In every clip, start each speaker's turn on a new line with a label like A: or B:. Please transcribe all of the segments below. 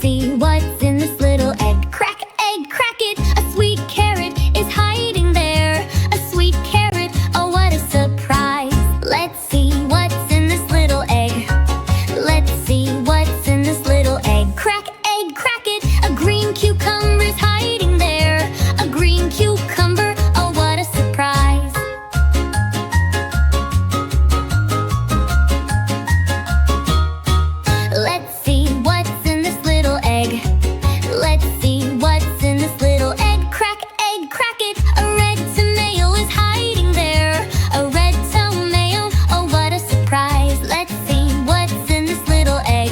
A: see what's in this little egg. Crack, egg, crack it. A sweet carrot is hiding there. A sweet carrot, oh what a surprise. Let's see what's in this little egg. Let's see what's in this little egg. Crack, egg, crack it. A green cucumber is hiding there. A green cucumber, oh what a surprise. Let's see what's in this little egg. Let's see what's in this little egg. Crack, egg, crack it. A red tomato is hiding there. A red tomato, oh what a surprise. Let's see what's in this little egg.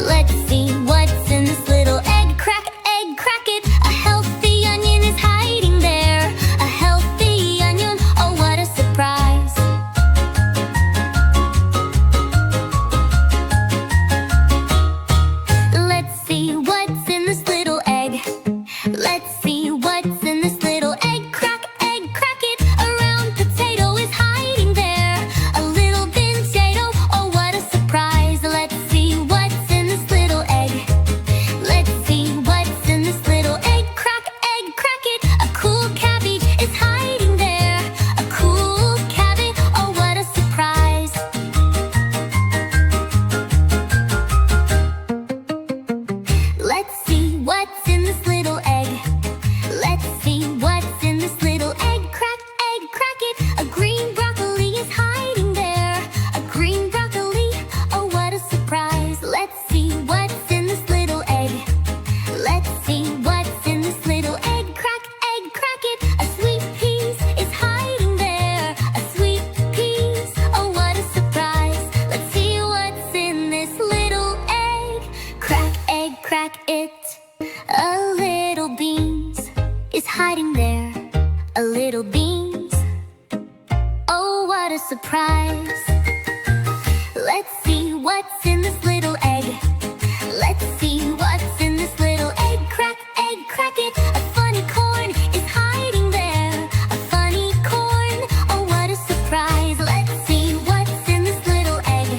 A: Let's see what's in this little egg. Crack, egg, crack it. A healthy onion is hiding there. A healthy onion, oh what a surprise. Let's see what's in this little egg. Let's see what's in this little egg. Crack, egg, crack it. A round potato is hiding there. A little potato, oh what a surprise. Let's see what's in this little egg. Let's see what's in this little egg. Crack, egg, crack it. A cool cabbage is hiding there. A cool cabbage, oh what a surprise. Let's see what's in this little egg. Let's see what's in this little egg. Crack, egg, crack it. A green broccoli is hiding there. A green broccoli, oh what a surprise. Let's see what's in this little egg. Let's see what's in this little egg. Crack, egg, crack it. A sweet peas is hiding there. A sweet peas, oh what a surprise. Let's see what's in this little egg. Crack, egg, crack it. A little beans is hiding there. A little beans, oh what a surprise. Let's see what's in this little egg. Let's see what's in this little egg. Crack, egg, crack it. A funny corn is hiding there. A funny corn, oh what a surprise. Let's see what's in this little egg.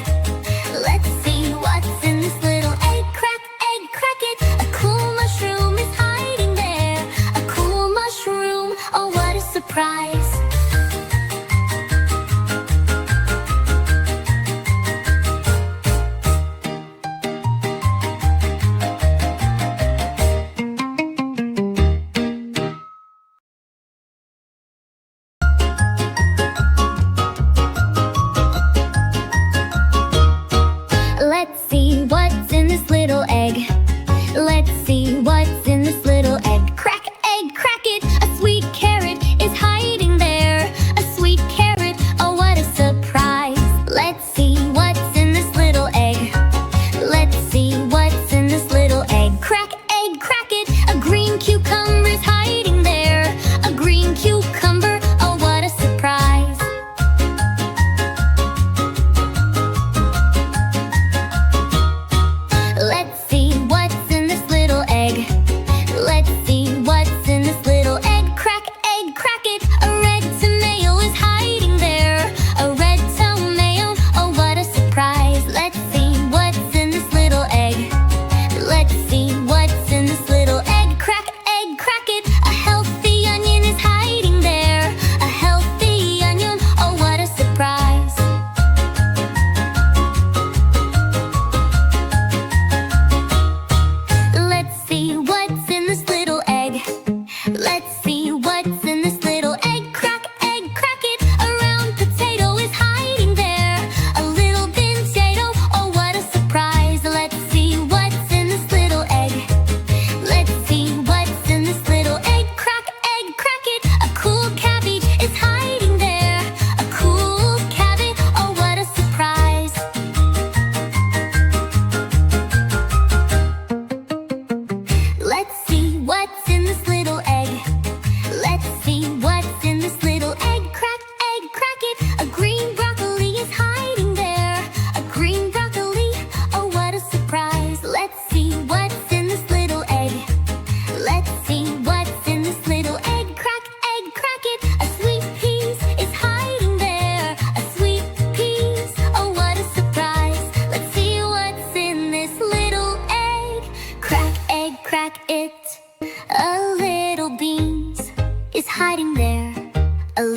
A: Let's see what's in this little egg. Crack, egg, crack it. A cool mushroom is hiding there. A cool mushroom, oh what a surprise.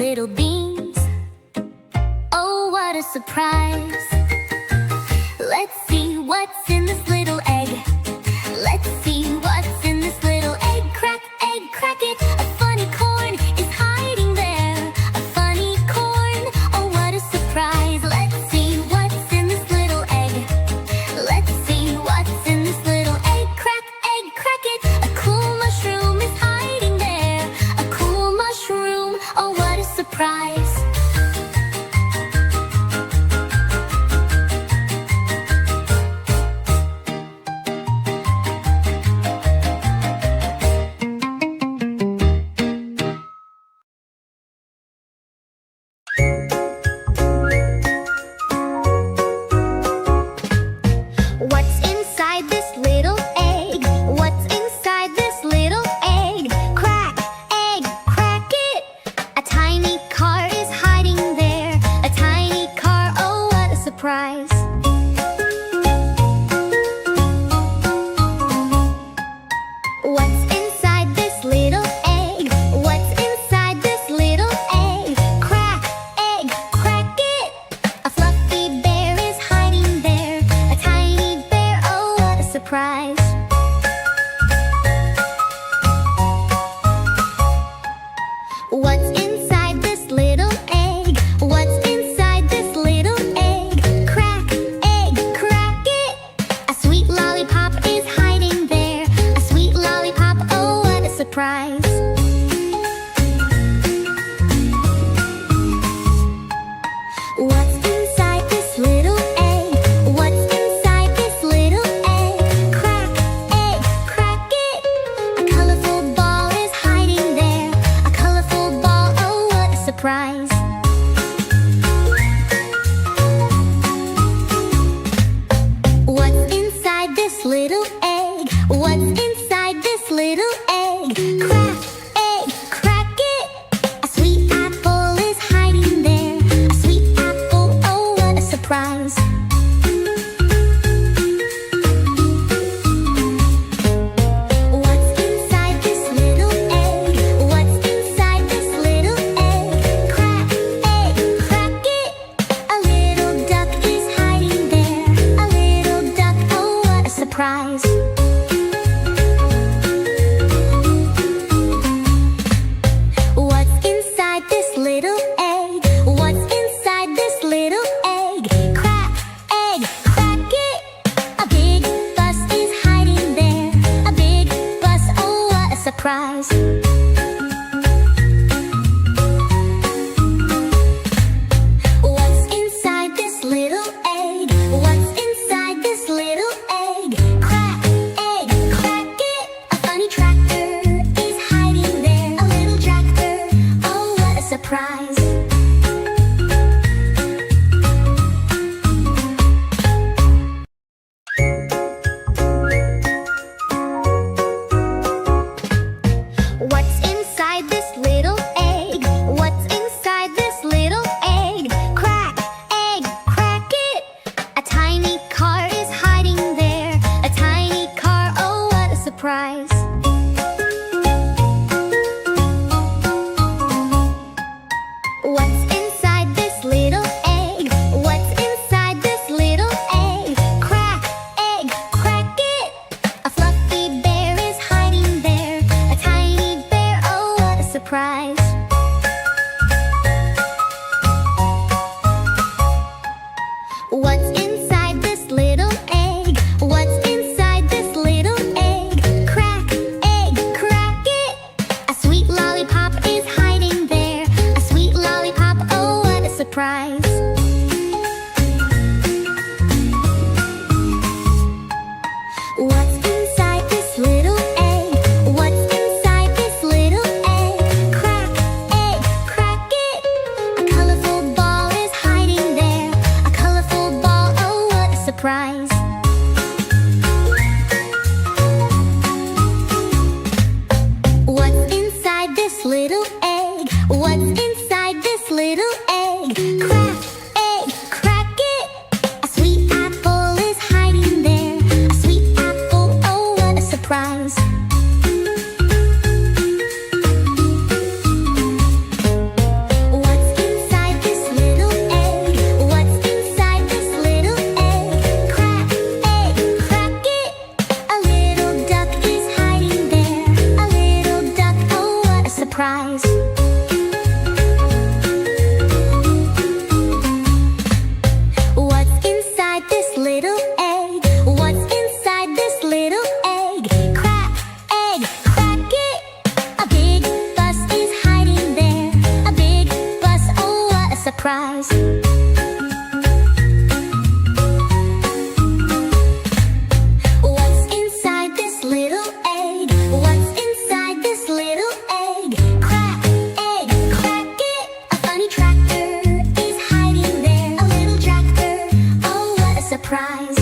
A: little beans. Oh, what a surprise! Let's see what's in this little egg. Let's see what's in this little egg. Crack, crack it. A funny corn is hiding there. A funny corn, oh what a surprise. Let's see what's in this little egg. Let's see what's in this little egg. Crack, crack it. A cool mushroom is hiding there. A cool mushroom, oh what a surprise.
B: What's inside this little egg? What's inside this little egg? Crack, egg, crack it. A tiny car is hiding there. A tiny car, oh what a surprise. What's inside this little egg? What's inside this little egg? Crack, egg, crack it. A fluffy bear is hiding there. A tiny bear, oh what a surprise. What's inside this little egg? What's inside this little egg? Crack, egg, crack it. A sweet lollipop is hiding there. A sweet lollipop, oh what a surprise. What's inside this little egg? What's inside this little egg? Crack, egg, crack it. A colorful ball is hiding there. A colorful ball, oh what a surprise. What's inside this little egg? What's inside this little egg? Crack, egg, crack it. A sweet apple is hiding there. A sweet apple, oh what a surprise. What's inside this little egg? What's inside this little egg? Crack, egg, crack it. A little duck is hiding there. A little duck, oh what a surprise. What's inside this little egg? What's inside this little egg? Crack, egg, crack it. A big bus is hiding there. A big bus, oh what a surprise. What's inside this little egg? What's inside this little egg? Crack, egg, crack it. A funny tractor is hiding there. A little tractor, oh what a surprise. What's inside this little egg? What's inside this little egg? Crack, egg, crack it. A tiny car is hiding there. A tiny car, oh what a surprise. What's inside this little egg? What's inside this little egg? Crack, egg, crack it. A fluffy bear is hiding there. A tiny bear, oh what a surprise. What's inside this little egg? What's inside this little egg? Crack, egg, crack it. A sweet lollipop is hiding there. A sweet lollipop, oh what a surprise. What's inside this little egg? What's inside this little egg? Crack, egg, crack it. A colorful ball is hiding there. A colorful ball, oh what a surprise. What's inside this little egg? What's inside this little egg? Crack, egg, crack it. A sweet apple is hiding there. A sweet apple, oh what a surprise. surprise.